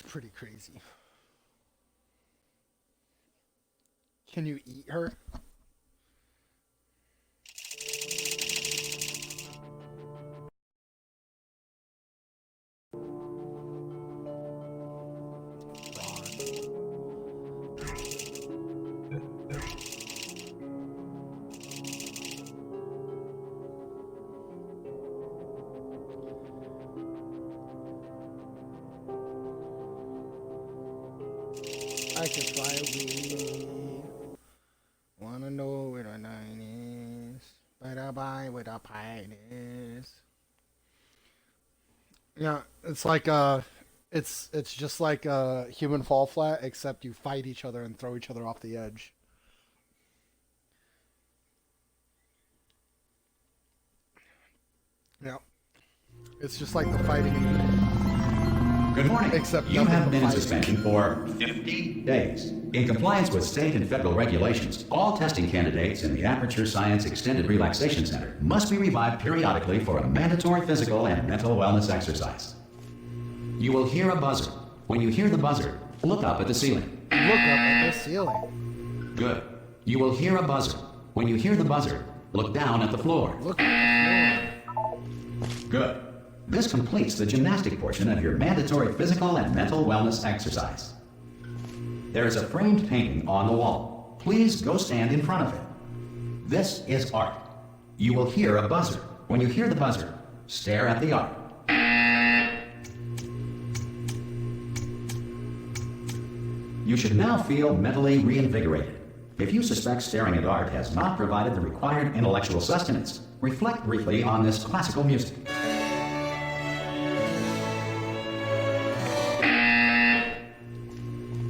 It's pretty crazy. Can you eat her? I can fly away. Wanna know where the nine is? Better buy where the pine is. Yeah, it's like it's just like a human fall flat, except you fight each other and throw each other off the edge. Yeah, it's just like the fighting. Good morning. Except you nothing have but been in fighting. suspension for 50 days. In compliance with state and federal regulations, all testing candidates in the Aperture Science Extended Relaxation Center must be revived periodically for a mandatory physical and mental wellness exercise. You will hear a buzzer. When you hear the buzzer, look up at the ceiling. Look up at the ceiling. Good. You will hear a buzzer. When you hear the buzzer, look down at the floor. Look at the floor. Good. This completes the gymnastic portion of your mandatory physical and mental wellness exercise. There is a framed painting on the wall. Please go stand in front of it. This is art. You will hear a buzzer. When you hear the buzzer, stare at the art. You should now feel mentally reinvigorated. If you suspect staring at art has not provided the required intellectual sustenance, reflect briefly on this classical music.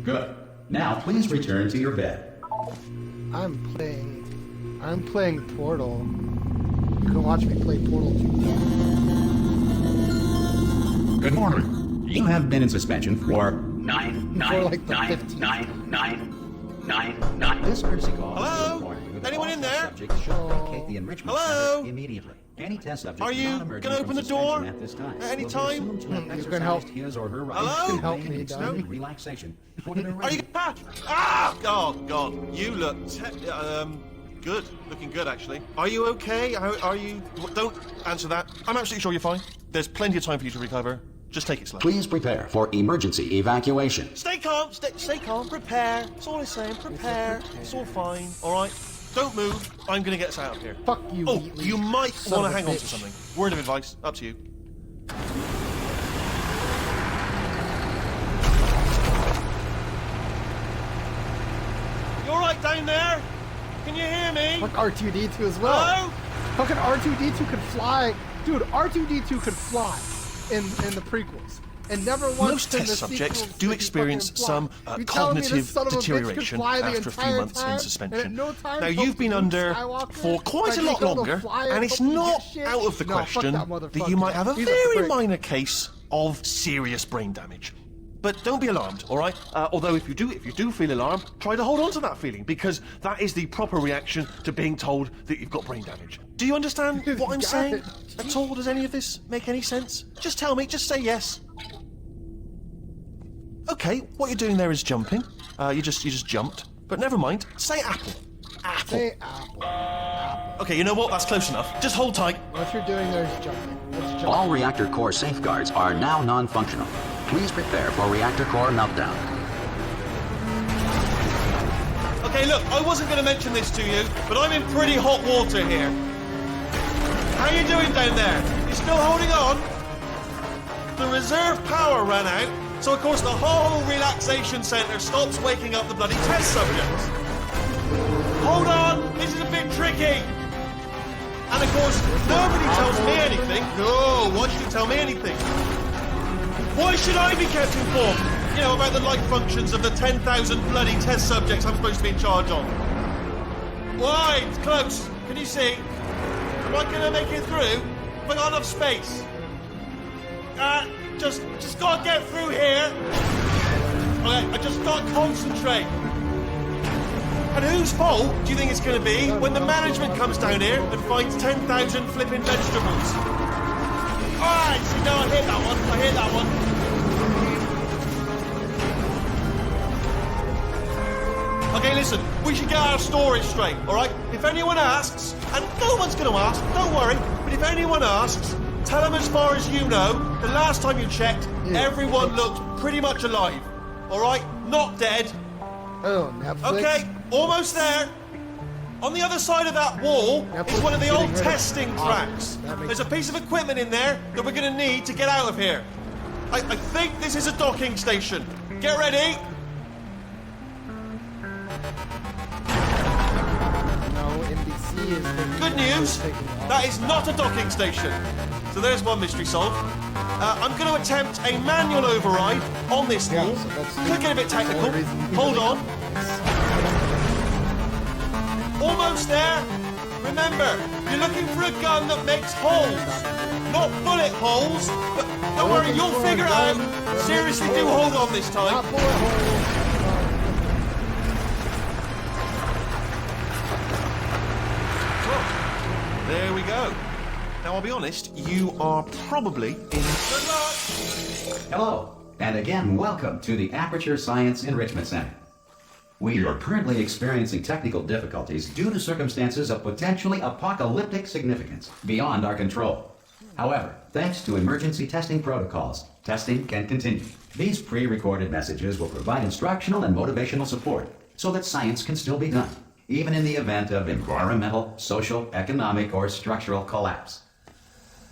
Good. Now please return to your bed. I'm playing Portal. You can watch me play Portal 2. Good morning. You have been in suspension for nine. This courtesy call. Hello? is warning you that Anyone all in there? Subjects should vacate the enrichment Hello? center immediately. Any test subject Are you not emerging gonna from open the suspension door at this time at any will be time? assumed to have You can exercised help. his or her right Hello? to You can help remain me, in Donnie. extreme relaxation. Put it Are you? Oh God! You look good. Looking good, actually. Are you okay? Are you? Don't answer that. I'm absolutely sure you're fine. There's plenty of time for you to recover. Just take it slow. Please prepare for emergency evacuation. Stay calm. Stay calm. Prepare. That's all I'm saying. Prepare. It's all fine. All right. Don't move. I'm gonna get us out of here. Fuck you, Oh, Wheatley, you might son want of to a hang on to bitch. something. Word of advice. Up to you. You all right down there? Can you hear me? Fuck R2-D2 as well. Hello? Fucking R2-D2 could fly. Dude, R2-D2 could fly in the prequels. And never once Most in the test subjects sequels do did he experience fucking fly. some You telling me this cognitive son of a bitch could deterioration fly the after a few entire months time, in suspension. and at no time Now, told you've been Luke under Skywalker for quite a that lot he's able to longer, fly and and it's fucking not get shit? out of the No, fuck question that that you might have a motherfucker. He's a very prick. minor case of serious brain damage. But don't be alarmed, all right? Although if you do feel alarmed, try to hold on to that feeling, because that is the proper reaction to being told that you've got brain damage. Do you understand what I'm Got saying it. at all? Does any of this make any sense? Just tell me. Just say yes. Okay, what you're doing there is jumping. You just jumped. But never mind. Say apple. Apple. Say apple. Apple. Okay, you know what? That's close enough. Just hold tight. What you're doing there is jumping. It's jumping. All reactor core safeguards are now non-functional. Please prepare for reactor core meltdown. Okay, look, I wasn't going to mention this to you, but I'm in pretty hot water here. How you doing down there? You still holding on? The reserve power ran out, so of course the whole relaxation centre stops waking up the bloody test subjects. Hold on, this is a bit tricky. And of course, nobody tells me anything. No, why should you tell me anything? Why should I be kept informed? You know, about the life functions of the 10,000 bloody test subjects I'm supposed to be in charge of. Why? It's close. Can you see? Am I gonna make it through? Have I got enough space? Just gotta get through here. Okay, I just gotta concentrate. And whose fault do you think it's going to be when the management comes down here and finds 10,000 flipping vegetables? Alright, so now I hit that one. Okay, listen, we should get our story straight, all right? If anyone asks, and no one's going to ask, don't worry, but if anyone asks, tell them as far as you know, the last time you checked, everyone looked pretty much alive, all right? Not dead. Oh, Netflix. Okay, almost there. On the other side of that wall Netflix is one of the is old getting rid of testing Oscars. tracks. That makes There's a piece of equipment in there that we're going to need to get out of here. I think this is a docking station. Get ready. No, NBC is taking Good news, that is not a docking station. So there's one mystery solved. I'm going to attempt a manual override on this Yeah, wall. so that's Could get a bit that's the technical. only reason you Hold really- on. Almost there. Remember, you're looking for a gun that makes holes. Not bullet holes, but don't worry, looking you'll for a figure it out. gun that Seriously, makes do holes. hold on this time. Not bullet holes. There we go. Now, I'll be honest, you are probably in good luck. Hello, and again, welcome to the Aperture Science Enrichment Center. We are currently experiencing technical difficulties due to circumstances of potentially apocalyptic significance beyond our control. However, thanks to emergency testing protocols, testing can continue. These pre-recorded messages will provide instructional and motivational support so that science can still be done, even in the event of environmental, social, economic, or structural collapse.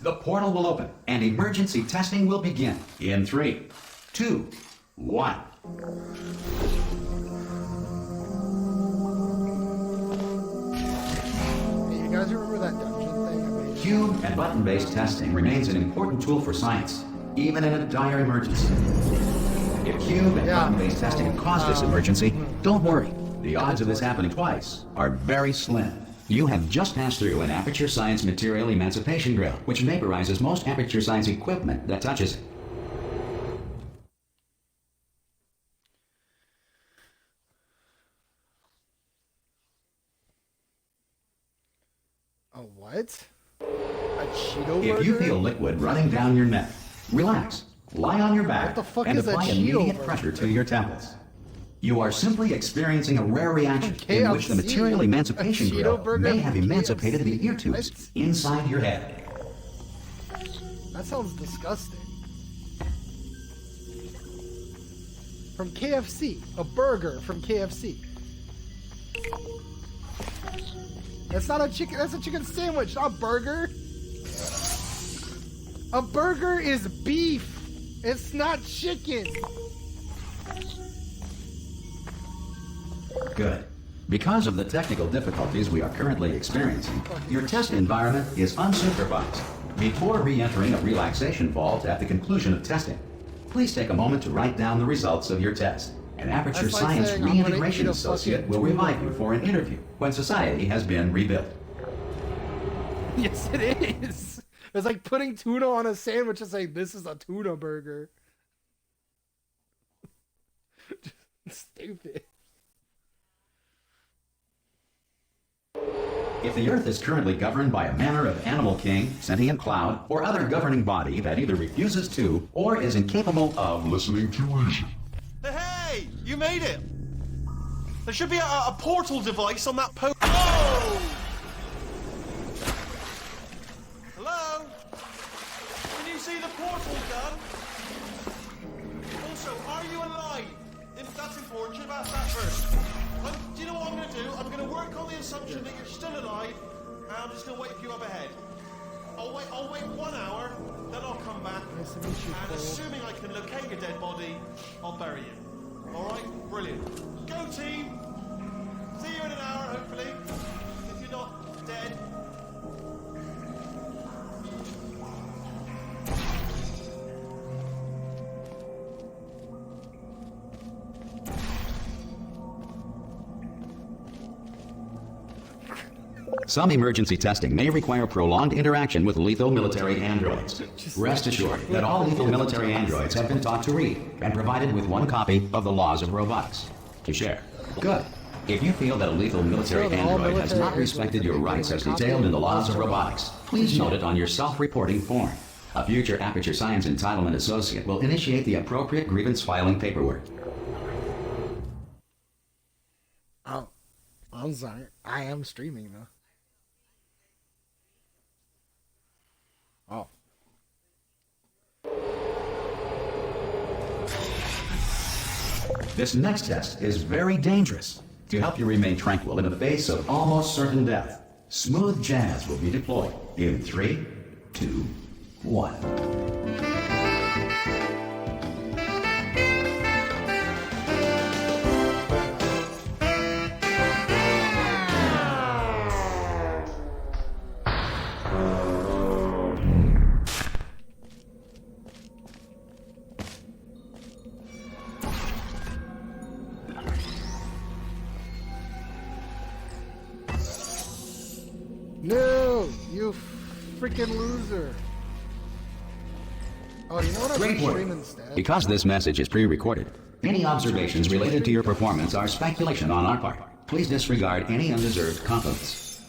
The portal will open and emergency testing will begin in 3, 2, 1. Hey, you guys remember that dungeon thing I made? Cube and button-based testing remains an important tool for science, even in a dire emergency. If cube and Yeah. button-based testing caused this emergency, don't worry. The odds of this happening twice are very slim. You have just passed through an Aperture Science Material Emancipation Drill, which vaporizes most Aperture Science equipment that touches it. A what? A Cheeto If you burger? feel liquid running down your neck, relax, lie on your back, What the fuck and is a apply Cheeto immediate burger? pressure to your temples. You are simply experiencing a rare reaction in which the KFC? Material Emancipation A Cheeto Grill burger may from have emancipated the KFC? ear tubes What? inside your head. That sounds disgusting. From KFC. A burger from KFC. That's not a chicken, that's a chicken sandwich, not a burger. A burger is beef. It's not chicken. Good. Because of the technical difficulties we are currently experiencing, your test environment is unsupervised. Before re-entering a relaxation vault at the conclusion of testing, please take a moment to write down the results of your test. An Aperture That's like Science saying, I'm gonna Reintegration eat a Associate fucking will tuna. revive you for an interview when society has been rebuilt. Yes, it is. It's like putting tuna on a sandwich and saying, this is a tuna burger. Stupid. If the Earth is currently governed by a manner of animal king, sentient cloud, or other governing body that either refuses to or is incapable of listening to reason, Hey, you made it. There should be a portal device on that post. Whoa! Hello? Can you see the portal gun? Also, are you alive? If that's important, should have asked that first. Do you know what I'm going to do? I'm going to work on the assumption that you're still alive, and I'm just going to wait for you up ahead. I'll wait 1 hour, then I'll come back, Nice to meet you, and Cole. assuming I can locate your dead body, I'll bury you. All right? Brilliant. Go team! See you in an hour, hopefully. If you're not dead. some emergency testing may require prolonged interaction with lethal military androids. Rest assured that all lethal military androids have been taught to read and provided with one copy of the Laws of Robotics to share. Good. If you feel that a lethal military Sure, all android has military not respected your androids rights have as been detailed in the copied Laws of Robotics, please note it on your self-reporting form. A future Aperture Science Entitlement Associate will initiate the appropriate grievance filing paperwork. I'm sorry. I am streaming though. Oh. This next test is very dangerous. To help you remain tranquil in the face of almost certain death, smooth jazz will be deployed in 3, 2, 1. No, you freaking loser. Oh, you know what? I Great should work. stream instead. Because this message is pre-recorded, any observations related to your performance are speculation on our part. Please disregard any undeserved compliments.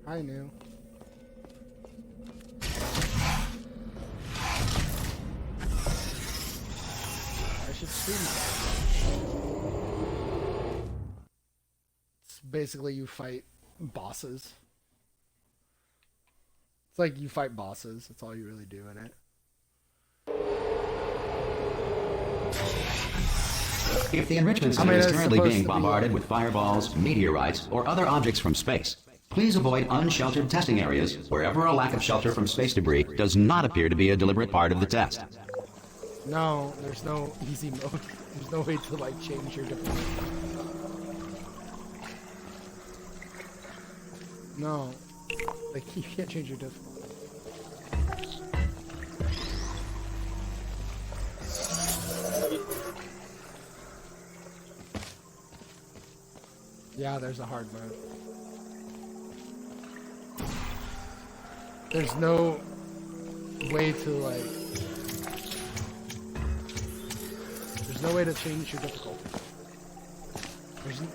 I knew. I should stream that. It's basically you fight bosses. It's like you fight bosses. That's all you really do in it. If the enrichment center is currently being bombarded with fireballs, meteorites, or other objects from space, please avoid unsheltered testing areas wherever a lack of shelter from space debris does not appear to be a deliberate part of the test. No, there's no easy mode. There's no way to like change your difficulty. No, like you can't change your difficulty. Yeah, there's a hard mode. There's no way to like. There's no way to change your difficulty.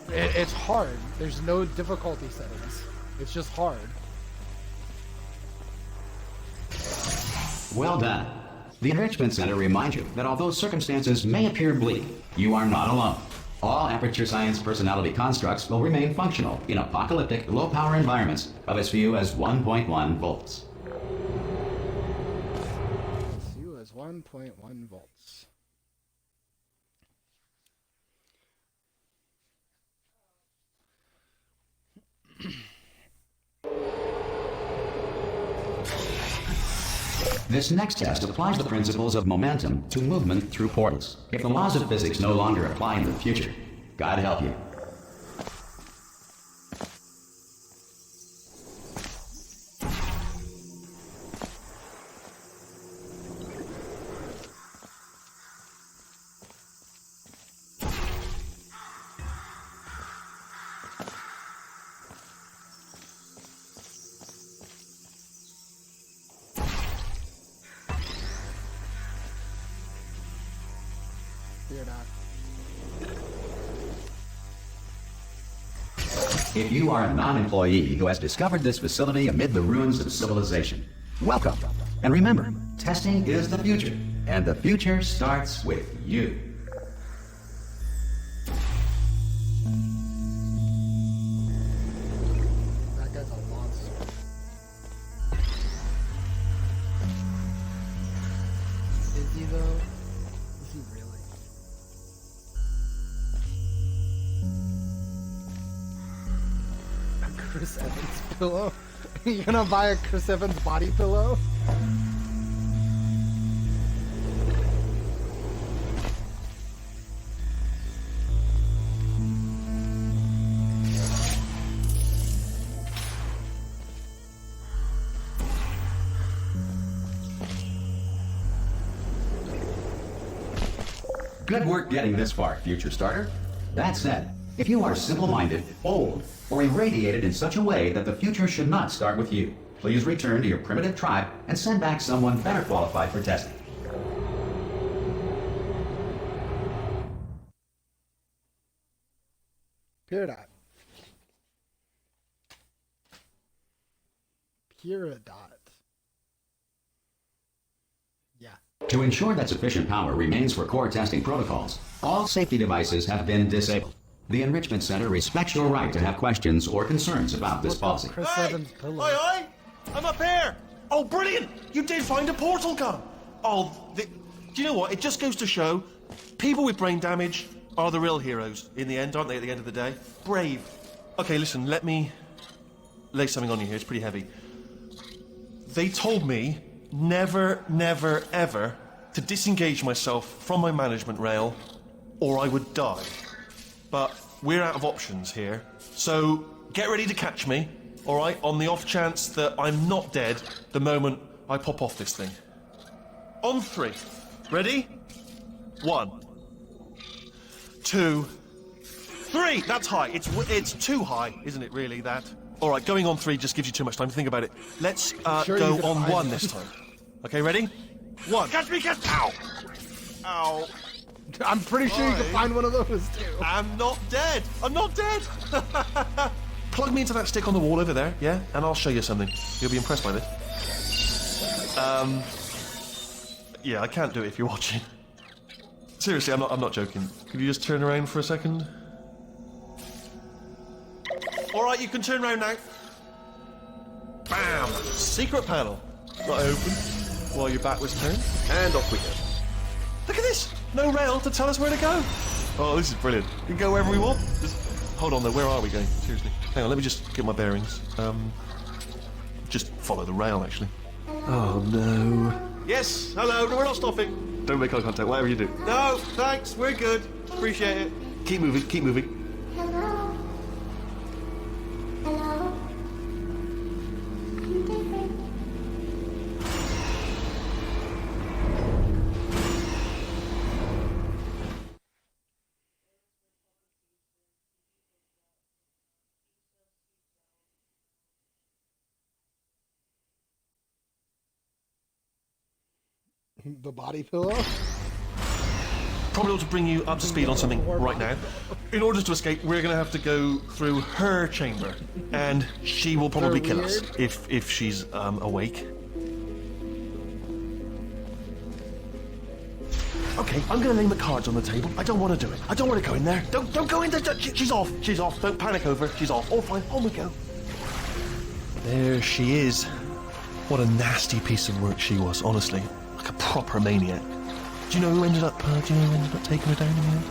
It's hard. There's no difficulty settings. It's just hard. Well done. The Enrichment Center reminds you that although circumstances may appear bleak, you are not alone. All Aperture Science personality constructs will remain functional in apocalyptic, low-power environments of as few as 1.1 volts. As few as 1.1 volts. This next test applies the principles of momentum to movement through portals. If the laws of physics no longer apply in the future, God help you. Fear not. If you are a non-employee who has discovered this facility amid the ruins of civilization, welcome. And remember, testing is the future, and the future starts with you. That guy's a monster. Is he though? Is he really? A Chris Evans pillow? You gonna buy a Chris Evans body pillow? Good work getting this far, future starter. That said, if you are simple-minded, old, or irradiated in such a way that the future should not start with you, please return to your primitive tribe and send back someone better qualified for testing. Peridot. Peridot. Yeah. To ensure that sufficient power remains for core testing protocols, all safety devices have been disabled. The Enrichment Center respects your right to have questions or concerns about this policy. Chris Hey! Evans' pillow. Aye, aye! I'm up here! Oh, brilliant! You did find a portal gun! Oh, do you know what? It just goes to show people with brain damage are the real heroes in the end, aren't they, at the end of the day? Brave. Okay, listen, let me lay something on you here. It's pretty heavy. They told me never, never, ever to disengage myself from my management rail or I would die. But we're out of options here, so get ready to catch me, all right, on the off chance that I'm not dead the moment I pop off this thing. On 3. Ready? 1, 2, 3. That's high. It's too high, isn't it, really, that? All right, going on 3 just gives you too much time to think about it. Let's Sure go you can on find 1 it. this time. Okay, ready? 1. Catch me, catch... Ow! Ow. I'm pretty sure you can find one of those too. I'm not dead. I'm not dead. Plug me into that stick on the wall over there, yeah? And I'll show you something. You'll be impressed by this. Yeah, I can't do it if you're watching. Seriously, I'm not joking. Could you just turn around for a second? All right, you can turn around now. Bam! Secret panel. Not open while your back was turned. And off we go. Look at this! No rail to tell us where to go. Oh, this is brilliant. We can go wherever we want. Just hold on though, where are we going? Seriously. Hang on, let me just get my bearings. Just follow the rail, actually. Oh, no. Yes, hello, no, we're not stopping. Don't make eye contact, whatever you do. No, thanks, we're good. Appreciate it. Keep moving, keep moving. Hello? Hello? I'm different. The body pillow? Probably ought to bring you up to speed on something right now. In order to escape, we're going to have to go through her chamber, and she will probably kill us if she's awake. Okay, I'm going to lay my cards on the table. I don't want to do it. I don't want to go in there. Don't go in there. She's off. She's off. Don't panic over. She's off. All fine. On we go. There she is. What a nasty piece of work she was, honestly. Like a proper maniac. Do you know who ended up taking her down in the end?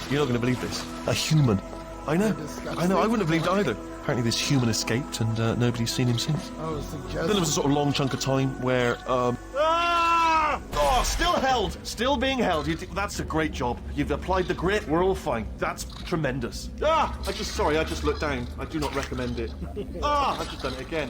You're not going to believe this. A human. I know. I wouldn't have believed it either. Apparently this human escaped and nobody's seen him since. Oh, Then there was a sort of long chunk of time where, Ah! Oh, still held. Still being held. That's a great job. You've applied the grit. We're all fine. That's tremendous. Ah! I just looked down. I do not recommend it. Ah! I've just done it again.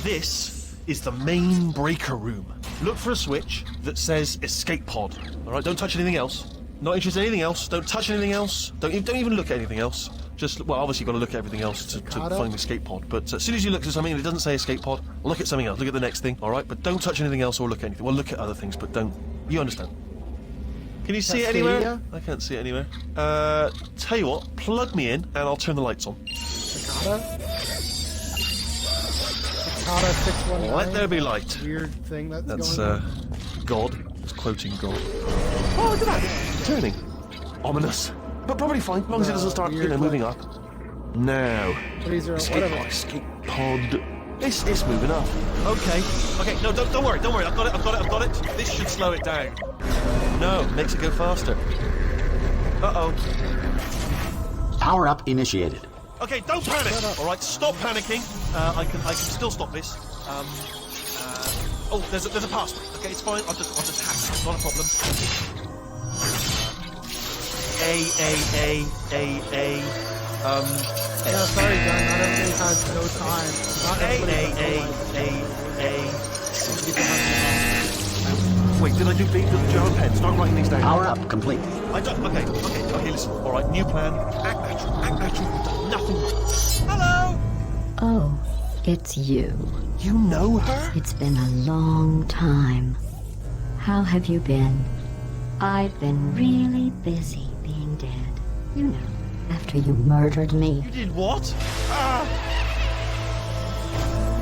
This is the main breaker room. Look for a switch that says escape pod. All right, don't touch anything else. Not interested in anything else. Don't touch anything else. Don't even look at anything else. Just, well, obviously you've got to look at everything else to find the escape pod. But as soon as you look at something and it doesn't say escape pod, look at something else. Look at the next thing, all right? But don't touch anything else or look at anything. Well, look at other things, but don't. You understand? Can you see it anywhere? I can't see it anywhere. Tell you what, plug me in and I'll turn the lights on. Cicada 619. Let there be light. Weird thing that's That's, going on. God. It's quoting God. Oh, look at that. It's turning. Ominous. But probably fine, as long as it doesn't start, weird moving up. Now. Escape pod. It's moving up. Okay. Okay, no, don't worry. I've got it. This should slow it down. No, makes it go faster. Uh-oh. Power up initiated. Okay, don't panic. All right, stop panicking. I can still stop this. Oh, there's a password. Okay, it's fine. I'll just hack it. It's not a problem. A. Yeah, sorry, John. Not everybody has no time. Not everybody Wait, did I do big? Did you have a pen? Start writing these down. Power up complete. I don't. Okay. Listen. All right, new plan. Act natural. You've done nothing. Hello. Oh, it's you. You know her? It's been a long time. How have you been? I've been really busy being dead. You know, after you murdered me. You did what?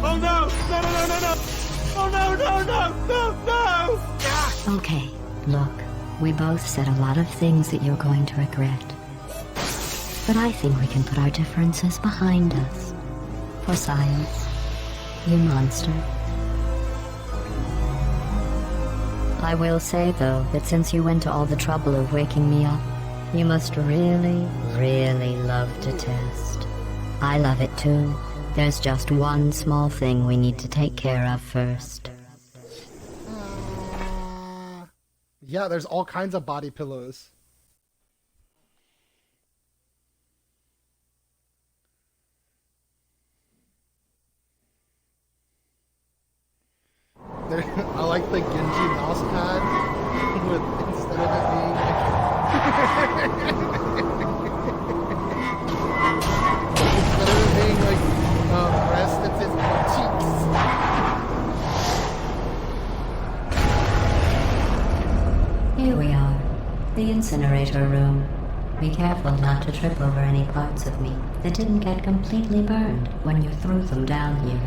Oh no! No! Oh no! Ah! Okay, look, We both said a lot of things that you're going to regret. But I think we can put our differences behind us. For science, you monster. I will say, though, that since you went to all the trouble of waking me up, you must really, really love to test. I love it too. There's just one small thing we need to take care of first. Yeah, there's all kinds of body pillows. I like the Genji mouse pad with instead of it being instead of it being like breast, it's his cheeks. Here we are, the incinerator room. Be careful not to trip over any parts of me that didn't get completely burned when you threw them down here.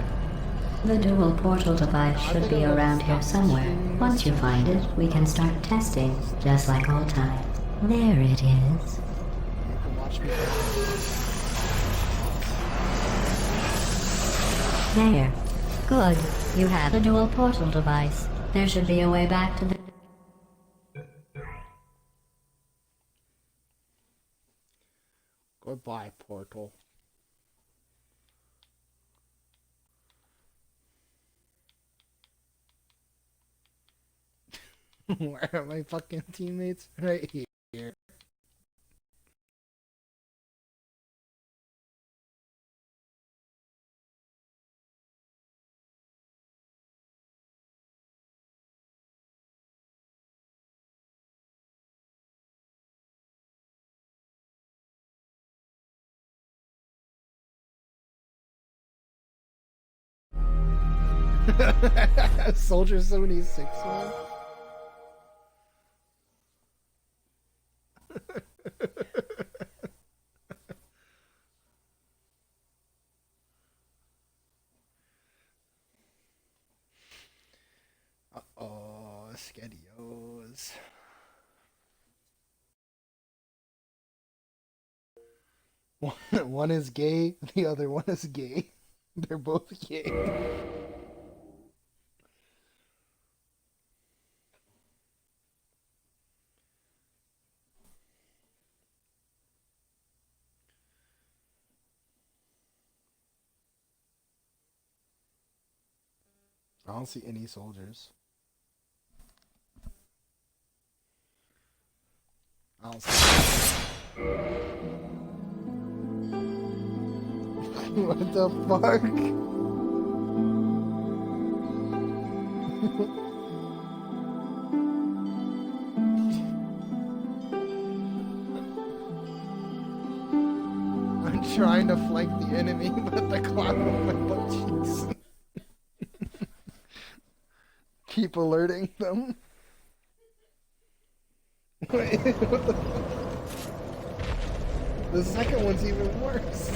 The dual portal device should be around here somewhere. Once you find it, we can start testing, just like old times. There it is. You can watch me. There. Good. You have a dual portal device. There should be a way back to the... Goodbye, portal. Where are my fucking teammates? Right here. Soldier 76 one. Uh-oh, Skedios. One is gay, the other one is gay. They're both gay. I don't see any soldiers. I don't see. What the fuck? I'm trying to flank the enemy, but the cloud on my butt cheeks. Keep alerting them. Wait, what the fuck? The second one's even worse.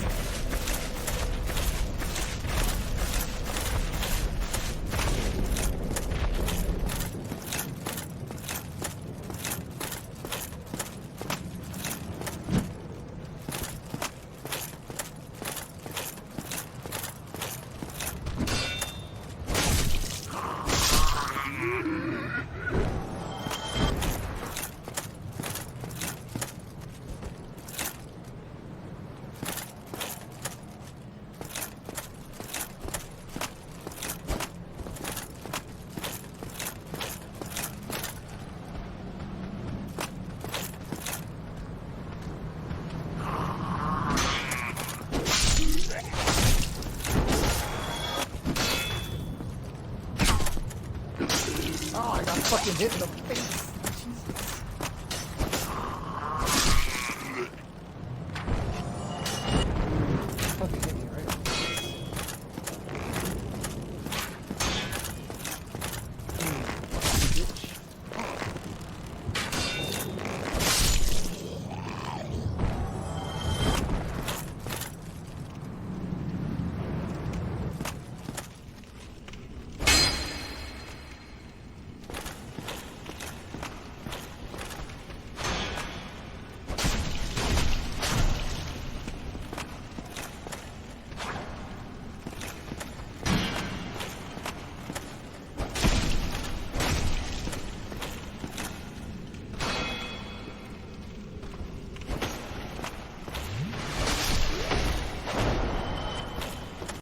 Oh, I got fucking hit in the face.